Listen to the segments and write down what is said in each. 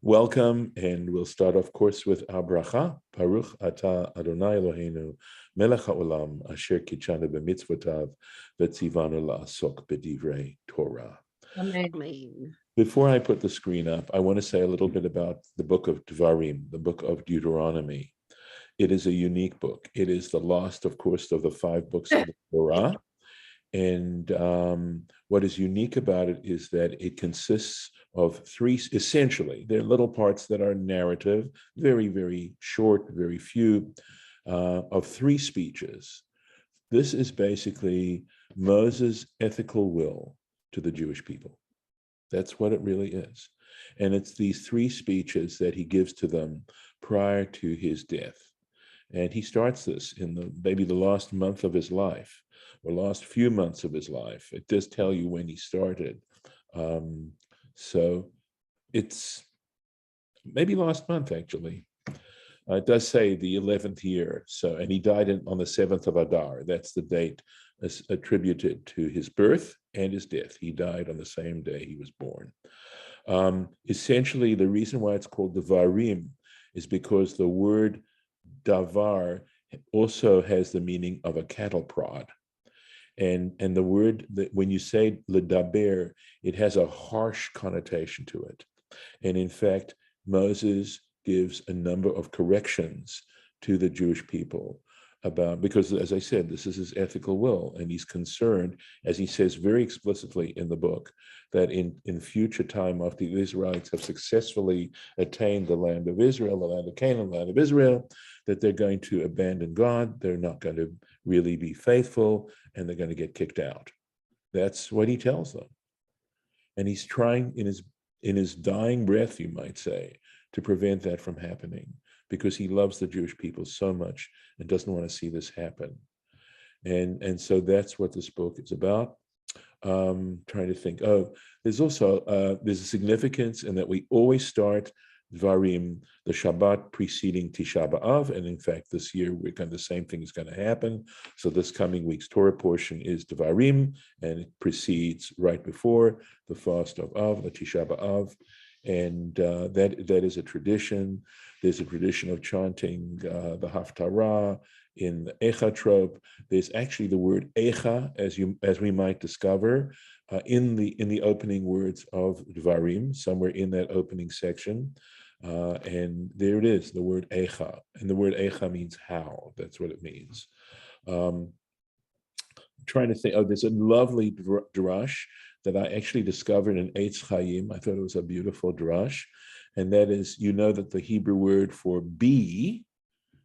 Welcome, and we'll start, of course, with our bracha. Baruch atah Adonai Eloheinu, melech haolam, asher kitshanu b'mitzvotav, v'tzivanu la'asok b'divrei Torah. Amen. Before I put the screen up, I want to say a little bit about the book of Devarim, the book of Deuteronomy. It is a unique book. It is the last, of course, of the 5 books of the Torah. And what is unique about it is that it consists of 3, essentially, there are little parts that are narrative, very, very short, very few, of 3 speeches. This is basically Moses' ethical will to the Jewish people. That's what it really is. And it's these 3 speeches that he gives to them prior to his death. And he starts this in maybe the last month of his life, or last few months of his life. It does tell you when he started. So it's maybe last month, actually. It does say the 11th year. And he died on the 7th of Adar. That's the date attributed to his birth and his death. He died on the same day he was born. Essentially, the reason why it's called Devarim is because the word davar also has the meaning of a cattle prod. And the word, that when you say ledaber, it has a harsh connotation to it. And in fact, Moses gives a number of corrections to the Jewish people because, as I said, this is his ethical will, and he's concerned, as he says very explicitly in the book, that in future time, after the Israelites have successfully attained the land of Israel, the land of Canaan, the land of Israel, that they're going to abandon God, they're not going to really be faithful, and they're going to get kicked out. That's what he tells them. And he's trying in his dying breath, you might say, to prevent that from happening, because he loves the Jewish people so much and doesn't want to see this happen. And so that's what this book is about. Trying to think. There's also there's a significance in that we always start Dvarim, the Shabbat preceding Tisha B'Av, and in fact, this year the same thing is going to happen. So this coming week's Torah portion is Dvarim, and it precedes right before the fast of Av, the Tisha B'Av, and that is a tradition. There's a tradition of chanting the Haftarah in the Echa trope. There's actually the word Echa, as we might discover, in the opening words of Dvarim, somewhere in that opening section. And there it is, the word Echa. And the word Echa means how. That's what it means. Trying to think, there's a lovely drash that I actually discovered in Eitz Chaim. I thought it was a beautiful drash. And that is, that the Hebrew word for bee,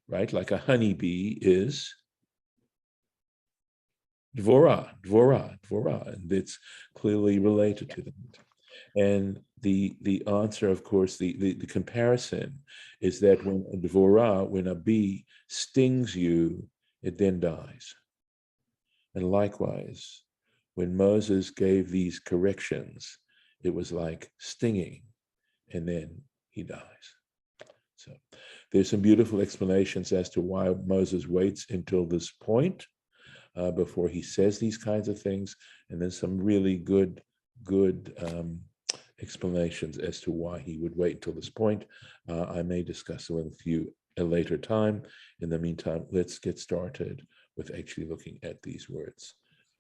right, like a honeybee, is dvorah, and it's clearly related to that. And the answer, of course, the comparison is that when a bee stings you, it then dies. And likewise, when Moses gave these corrections, it was like stinging, and then he dies. So there's some beautiful explanations as to why Moses waits until this point before he says these kinds of things, and then some really good explanations as to why he would wait until this point. I may discuss it with you a later time. In the meantime, let's get started with actually looking at these words,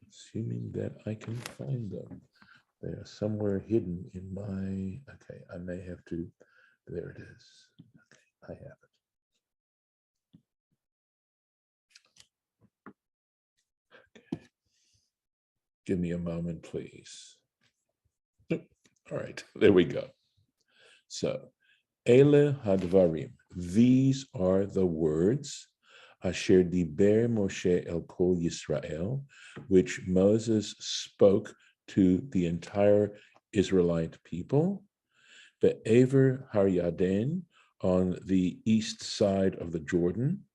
assuming that I can find them. They are somewhere hidden in my, I may have to, there it is. Okay, I have it. Okay. Give me a moment, please. All right, there we go. So, Ele hadvarim, these are the words, Asher diber Moshe el kol Yisrael, which Moses spoke to the entire Israelite people, Be'ever Har Yaden, on the east side of the Jordan,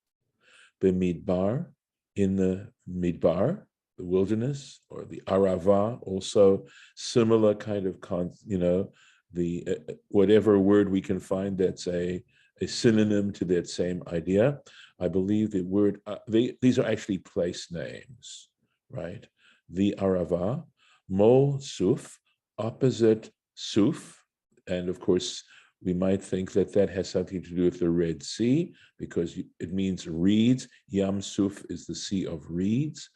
Be'midbar, in the Midbar, the wilderness, or the Arava, also similar kind of, the whatever word we can find that's a synonym to that same idea. I believe the word, these are actually place names, right? The Arava, Mol Suf, opposite Suf, and of course, We might think that that has something to do with the Red Sea, because it means reeds. Yam Suf is the sea of reeds.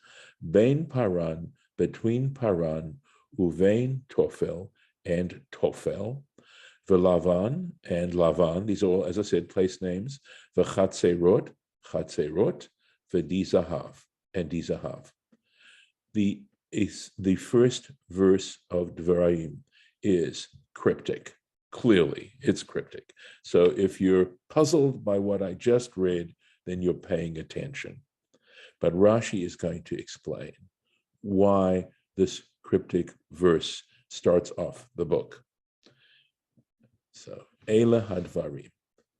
Bein Paran, between Paran, Uvein Tofel, and Tofel. V'Lavan and Lavan, these are all, as I said, place names. V'Chatzerot, Chatzerot, v'Dizahav, and Dizahav. The first verse of Devarim is cryptic. Clearly, it's cryptic. So if you're puzzled by what I just read, then you're paying attention. But Rashi is going to explain why this cryptic verse starts off the book. So, Eila Hadvarim,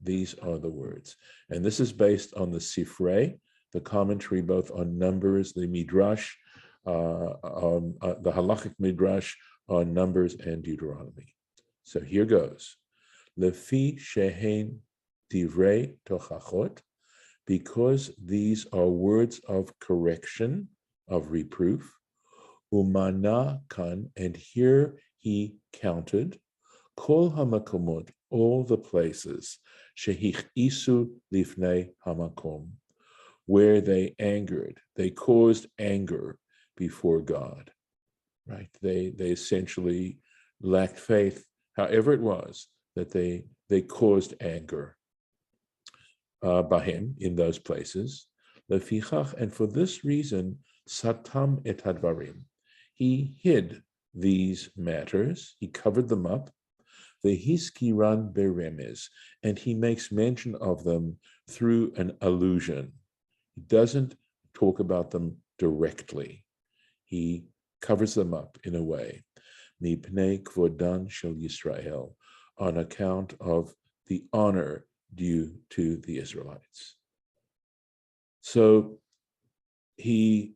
these are the words. And this is based on the Sifrei, the commentary both on Numbers, the Midrash, the Halachic Midrash on Numbers and Deuteronomy. So here goes. Lefi shehein divrei tochachot, because these are words of correction, of reproof. Umana kan, and here he counted, kol hamakomot, all the places, shehich isu lifnei hamakom, where they angered, they caused anger before God, right? They essentially lacked faith, however it was that they caused anger by him in those places. Lefichach, and for this reason, satam et hadvarim, he hid these matters, he covered them up. Vehiskiran beremes, and he makes mention of them through an allusion. He doesn't talk about them directly. He covers them up in a way. Mipnei kvodan shel Yisrael, on account of the honor due to the Israelites. So he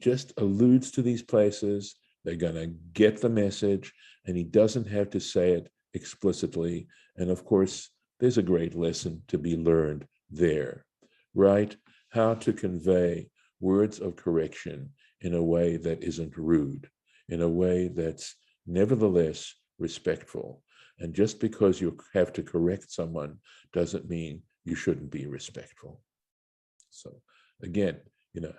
just alludes to these places. They're going to get the message, and he doesn't have to say it explicitly. And of course, there's a great lesson to be learned there, right? How to convey words of correction in a way that isn't rude, in a way that's nevertheless respectful. And just because you have to correct someone doesn't mean you shouldn't be respectful. So again,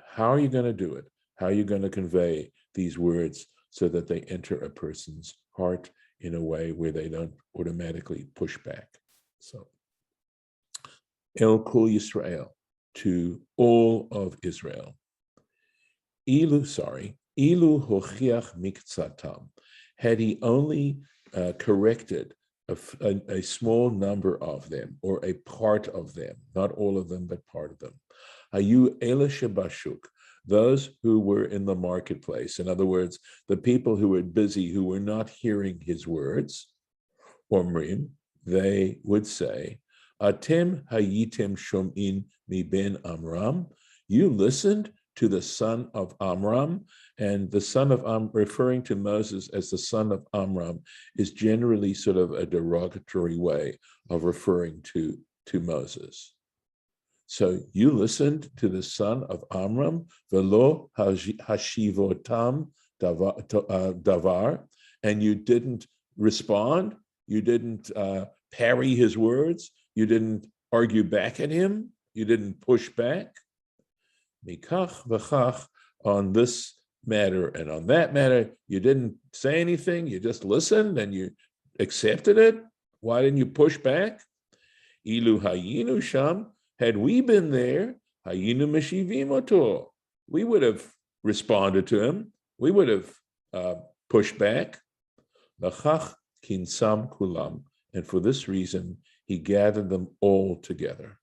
how are you going to do it? How are you going to convey these words so that they enter a person's heart in a way where they don't automatically push back? So, El Kol Yisrael, to all of Israel. Ilu hochiach mikzatam, had he only corrected a small number of them, or a part of them, not all of them, but part of them. Hayu ela shebashuk, those who were in the marketplace, in other words, the people who were busy, who were not hearing his words, omrim, they would say, Atem hayitem shom'in mi ben Amram, you listened to the son of Amram, and the son of Amram, referring to Moses as the son of Amram, is generally sort of a derogatory way of referring to Moses. So you listened to the son of Amram, velo hashivotam davar, and you didn't respond, you didn't parry his words, you didn't argue back at him, you didn't push back. Mikach v'chach, on this matter and on that matter, you didn't say anything, you just listened and you accepted it. Why didn't you push back? Ilu hayinu sham, had we been there, hayinu meshivim oto, we would have responded to him, we would have pushed back. Lachach kinsam kulam, and for this reason, he gathered them all together.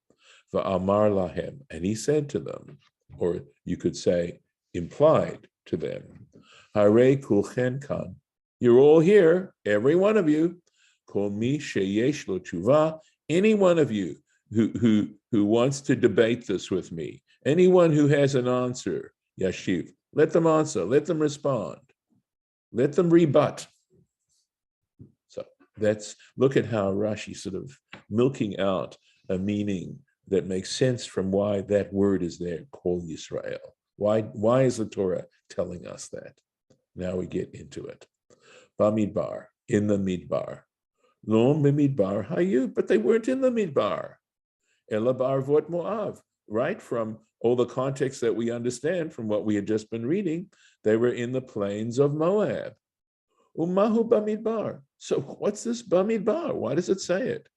Va'amar lahem, and he said to them, or you could say, implied to them, Hare kulchen kan, you're all here, every one of you. Kol mi sheyesh lo tshuva, any one of you who wants to debate this with me, anyone who has an answer, yashiv, let them answer, let them respond, let them rebut. So look at how Rashi sort of milking out a meaning that makes sense from why that word is there, Kol Yisrael. Why is the Torah telling us that? Now we get into it. Bamidbar, in the Midbar. Lo b'midbar hayu, but they weren't in the midbar. Ela ba'arvot Moav, right? From all the context that we understand from what we had just been reading, they were in the plains of Moab. Umahu b'midbar. So what's this b'midbar? Why does it say it?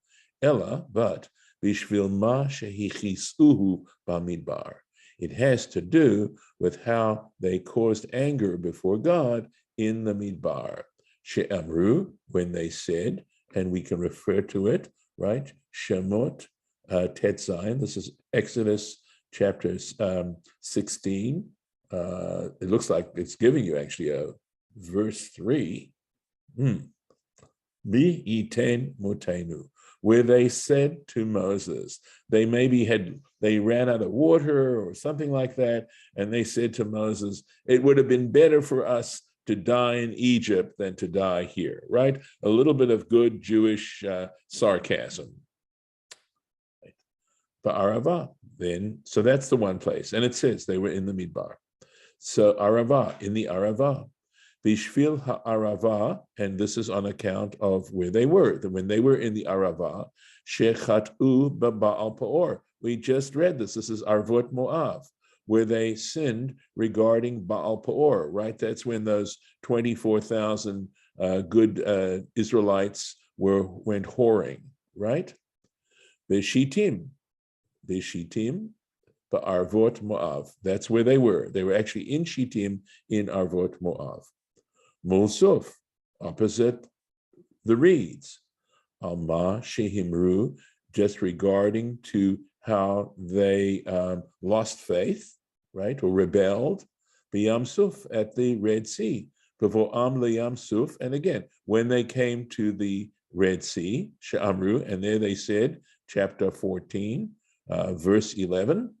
Ella, but bishvil ma shehichis'uhu b'midbar. It has to do with how they caused anger before God in the midbar. She'amru, when they said, and we can refer to it, right? Shemot Tetzayin. This is Exodus chapter 16. It looks like it's giving you actually a verse 3. Bi iten motenu, where they said to Moses, they ran out of water or something like that, and they said to Moses, it would have been better for us to die in Egypt than to die here, right? A little bit of good Jewish sarcasm. Arava, then, so that's the one place. And it says they were in the Midbar. So Arava, in the Arava, Bishvil ha'arava, and this is on account of where they were. When they were in the Arava, Shechat'u ba'al Peor. We just read this. This is Arvot Moav, where they sinned regarding Baal Peor, right? That's when those 24,000 good Israelites went whoring, right? Beshitim, Ba'arvot Moav. That's where they were. They were actually in Shittim in Arvot Moav. Mulsuf, opposite the reeds. Alma Shehimru, just regarding to how they lost faith, right, or rebelled. B'Yamsuf, at the Red Sea. B'vo'am le'Yamsuf, and again, when they came to the Red Sea, She'amru, and there they said, chapter 14, verse 11,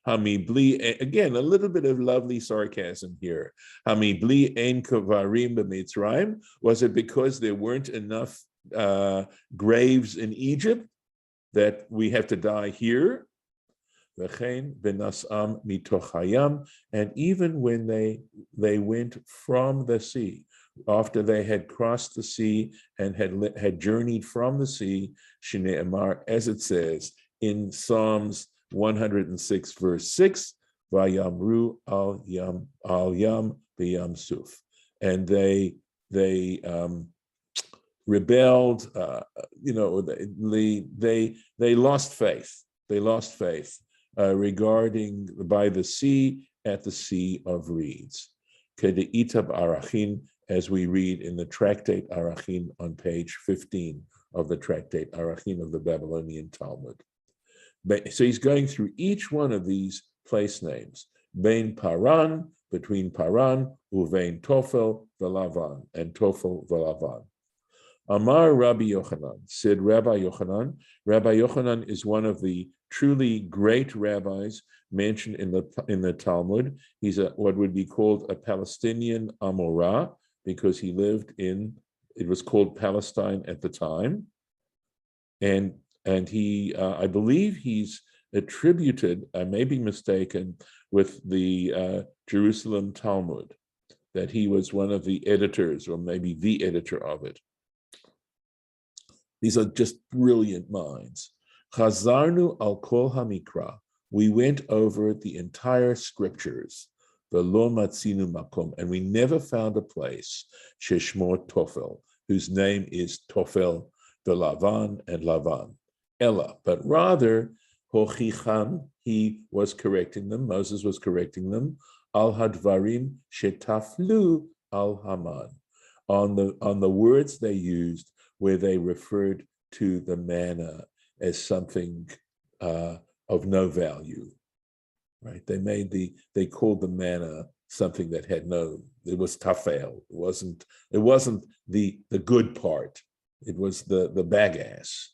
Hamibli, again, a little bit of lovely sarcasm here. Hamibli ein kavarim b'Mitzrayim. Was it because there weren't enough graves in Egypt that we have to die here? V'chein benasam mitoch hayam. And even when they went from the sea, after they had crossed the sea and had journeyed from the sea, Shnei Amar, as it says in Psalms 106 verse 6, Vayamru al yam b'yam suf, and they rebelled. They lost faith. They lost faith regarding by the sea at the Sea of Reeds. Kede'itab Arachin, as we read in the Tractate Arachin on page 15 of the Tractate Arachin of the Babylonian Talmud. So he's going through each one of these place names. Bein Paran, between Paran, Uvein Tofel Velavan, and Tofel Velavan. Amar Rabbi Yochanan, said Rabbi Yochanan. Rabbi Yochanan is one of the truly great rabbis mentioned in the Talmud. He's what would be called a Palestinian Amorah, because he lived it was called Palestine at the time. And he, I believe he's attributed, I may be mistaken, with the Jerusalem Talmud, that he was one of the editors, or maybe the editor of it. These are just brilliant minds. Chazarnu al kol hamikra. We went over the entire scriptures, velo matzinu makom, and we never found a place, sheshmo Tofel, whose name is Tofel, the Lavan and Lavan. Ella, but rather, hochicham, he was correcting them, Moses was correcting them, al hadvarim shetaflu al Haman, on the words they used where they referred to the manna as something of no value, right? They called the manna something that had it was tafel. It wasn't the good part. It was the bagass.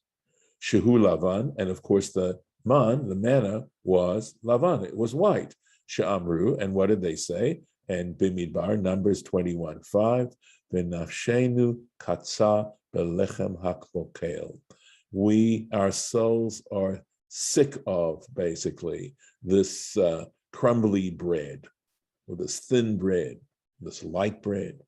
Shehu Lavan, and of course the manna was Lavan. It was white. She'amru, and what did they say? And Bimidbar, Numbers 21:5, V'nafshenu katsa belechem haklokel. Our souls are sick of, basically, this crumbly bread, or this thin bread, this light bread.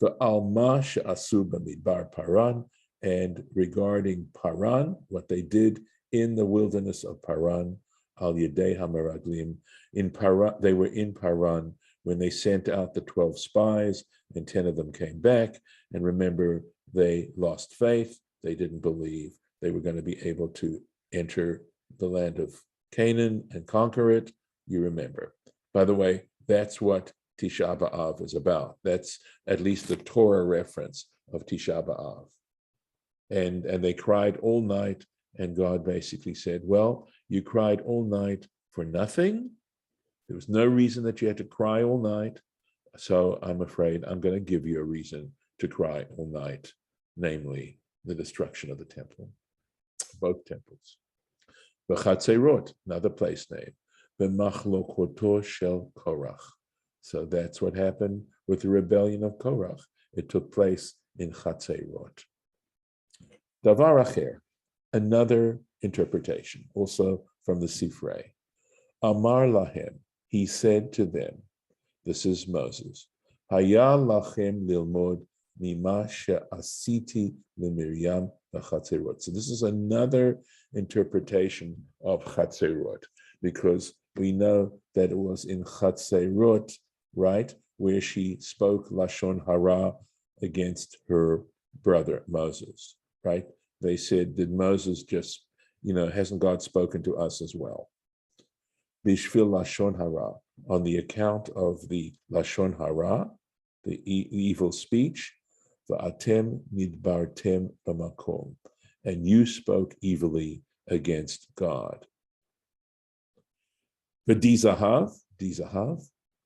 The alma she'asu b'midbar paran, And regarding Paran, what they did in the wilderness of Paran, Al Yedei HaMeraglim, in Paran, they were in Paran when they sent out the 12 spies, and 10 of them came back. And remember, they lost faith. They didn't believe they were going to be able to enter the land of Canaan and conquer it. You remember. By the way, that's what Tisha B'Av is about. That's at least the Torah reference of Tisha B'Av. And they cried all night, and God basically said, well, you cried all night for nothing. There was no reason that you had to cry all night. So I'm afraid I'm going to give you a reason to cry all night, namely the destruction of the temple, both temples. V'chatzerot, another place name. V'machlokoto shel Korach. So that's what happened with the rebellion of Korach. It took place in Chatzerot. Davar acher, another interpretation, also from the Sifrei. Amar lahem, he said to them, this is Moses, Haya lachem lilmod mima she'asiti leMiriam v'chatzerot. So this is another interpretation of Chatzerot, because we know that it was in Chatzerot, right, where she spoke Lashon Hara against her brother Moses, right? They said, did Moses just, hasn't God spoken to us as well? Bishvil Lashon Hara, on the account of the Lashon Hara, the evil speech, v'atem nidbartem b'makom, and you spoke evilly against God. V'dizahav,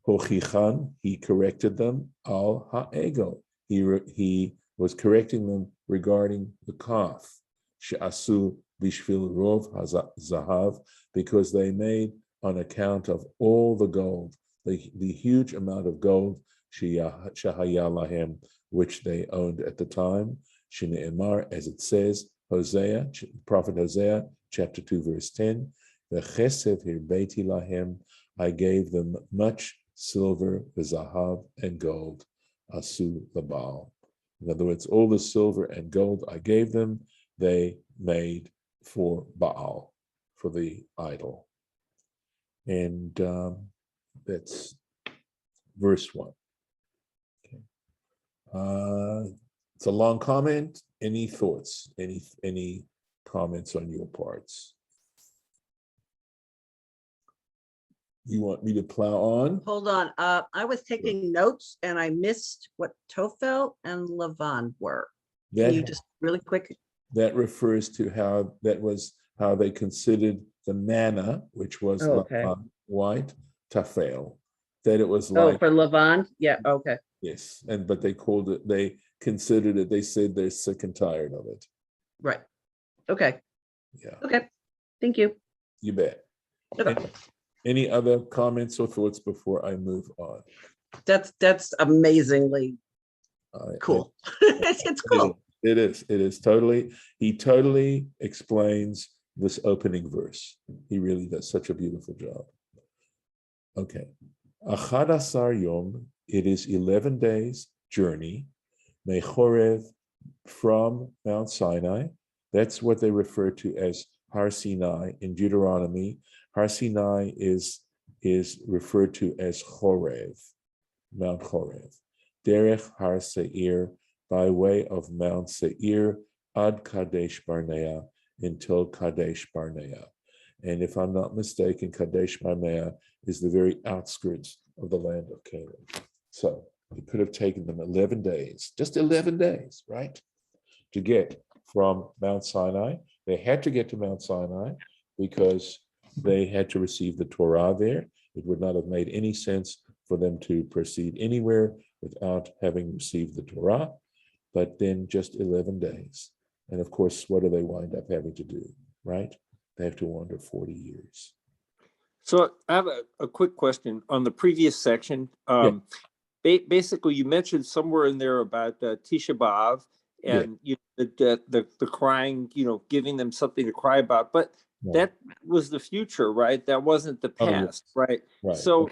hochichan, he corrected them, al ha'ego, he was correcting them regarding the calf, she'asu bishvil rov hazahav, because they made on account of all the gold, the huge amount of gold, shehaya lahem, which they owned at the time, shene'emar, as it says, Hosea, Prophet Hosea, chapter 2, verse 10, v'chesev hirbeiti lahem, I gave them much silver, v'zahav, and gold, asu labal. In other words, all the silver and gold I gave them, they made for Baal, for the idol. And that's verse 1. Okay. It's a long comment. Any thoughts? Any comments on your parts? You want me to plow on? Hold on. I was taking notes and I missed what Tophel and Lavan were. Can you just really quick? That refers to how they considered the manna, which was white, tafel. That it was like for Lavan? Yeah, okay. Yes, but they considered it, they said they're sick and tired of it. Right. Okay. Yeah. Okay. Thank you. You bet. Okay. Any other comments or thoughts before I move on? That's amazingly cool. It's cool. It is totally. He totally explains this opening verse. He really does such a beautiful job. Okay. Achad Asar Yom, it is 11 days journey, Mechorev, from Mount Sinai. That's what they refer to as Har Sinai in Deuteronomy. Har Sinai is referred to as Chorev, Mount Chorev. Derech Har Seir, by way of Mount Seir, Ad Kadesh Barnea, until Kadesh Barnea. And if I'm not mistaken, Kadesh Barnea is the very outskirts of the land of Canaan. So it could have taken them 11 days, just 11 days, right, to get from Mount Sinai. They had to get to Mount Sinai because they had to receive the Torah there. It would not have made any sense for them to proceed anywhere without having received the Torah, but then just 11 days. And of course, what do they wind up having to do, right? They have to wander 40 years. So I have a quick question on the previous section. Basically, you mentioned somewhere in there about Tisha B'Av and the crying, giving them something to cry about. But that was the future, right? That wasn't the past, right? So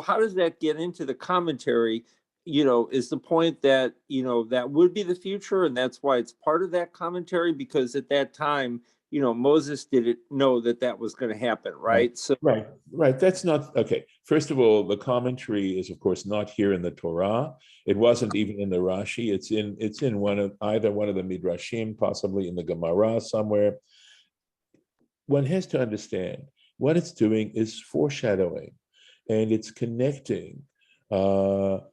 how does that get into the commentary? is the point that, that would be the future, and that's why it's part of that commentary, because at that time, Moses didn't know that that was going to happen, right? So right. That's not okay. First of all, the commentary is, of course, not here in the Torah. It wasn't even in the Rashi. It's in either one of the Midrashim, possibly in the Gemara somewhere. One has to understand what it's doing is foreshadowing, and it's connecting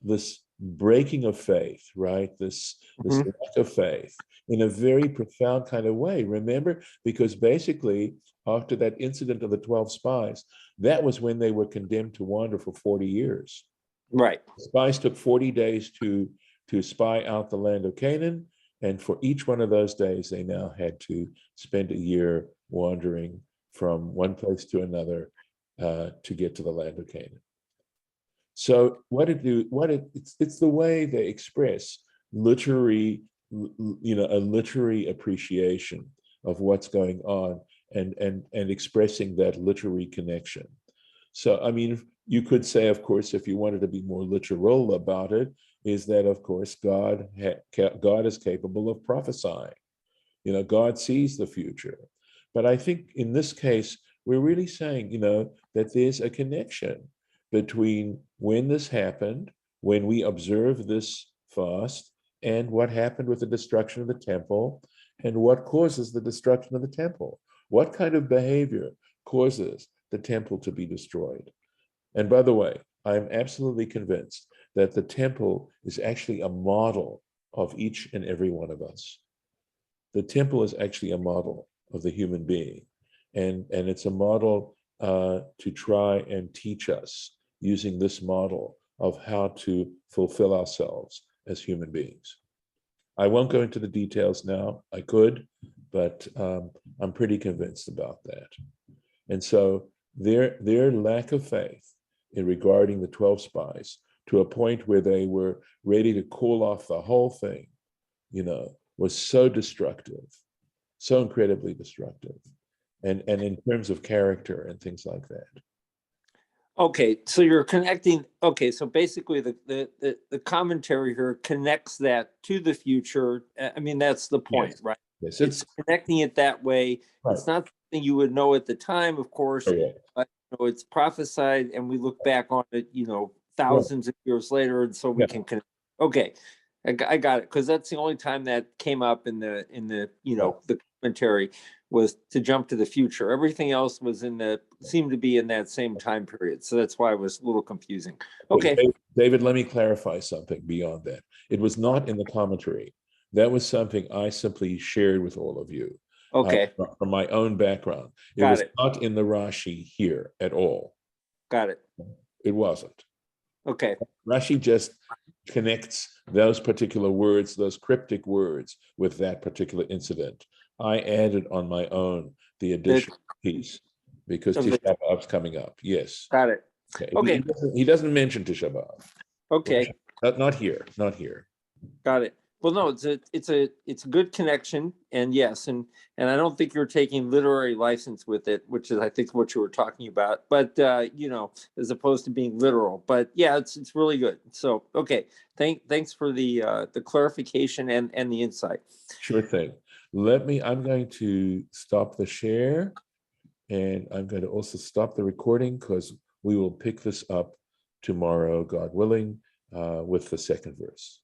this breaking of faith, right? This lack of faith in a very profound kind of way. Remember, because basically after that incident of the 12 spies, that was when they were condemned to wander for 40 years. Right. The spies took 40 days to spy out the land of Canaan, and for each one of those days, they now had to spend a year wandering from one place to another to get to the land of Canaan. So it's the way they express literary, a literary appreciation of what's going on and expressing that literary connection. So, I mean, you could say, of course, if you wanted to be more literal about it, is that, of course, God is capable of prophesying. God sees the future. But I think in this case, we're really saying, that there's a connection between when this happened, when we observe this fast, and what happened with the destruction of the temple, and what causes the destruction of the temple. What kind of behavior causes the temple to be destroyed? And by the way, I'm absolutely convinced that the temple is actually a model of each and every one of us. The temple is actually a model of the human being. And it's a model to try and teach us, using this model, of how to fulfill ourselves as human beings. I won't go into the details now. I could, but I'm pretty convinced about that. And so their lack of faith in regarding the 12 spies, to a point where they were ready to call off the whole thing, was so destructive, so incredibly destructive, and in terms of character and things like that. Okay, so you're connecting. Okay, so basically the commentary here connects that to the future. I mean, that's the point, Yes. right? Yes, it's connecting it that way. Right. It's not something you would know at the time, of course, but it's prophesied, and we look back on it, thousands of years later, and so we can connect. Okay, I got it, because that's the only time that came up in the the commentary, was to jump to the future. Everything else was seemed to be in that same time period. So that's why it was a little confusing. Okay. David, let me clarify something beyond that. It was not in the commentary. That was something I simply shared with all of you. Okay. From my own background. It was not in the Rashi here at all. Got it. It wasn't. Okay. Rashi just connects those particular words, those cryptic words, with that particular incident. I added on my own the additional piece because Tisha B'Av's coming up. Yes. Got it. Okay. He doesn't mention Tisha B'Av. Okay. Not here. Not here. Got it. Well, no, it's a good connection, and yes, and I don't think you're taking literary license with it, which is, I think, what you were talking about. But as opposed to being literal. But yeah, it's really good. So okay, thanks for the clarification and the insight. Sure thing. I'm going to stop the share, and I'm going to also stop the recording, because we will pick this up tomorrow, God willing, with the second verse.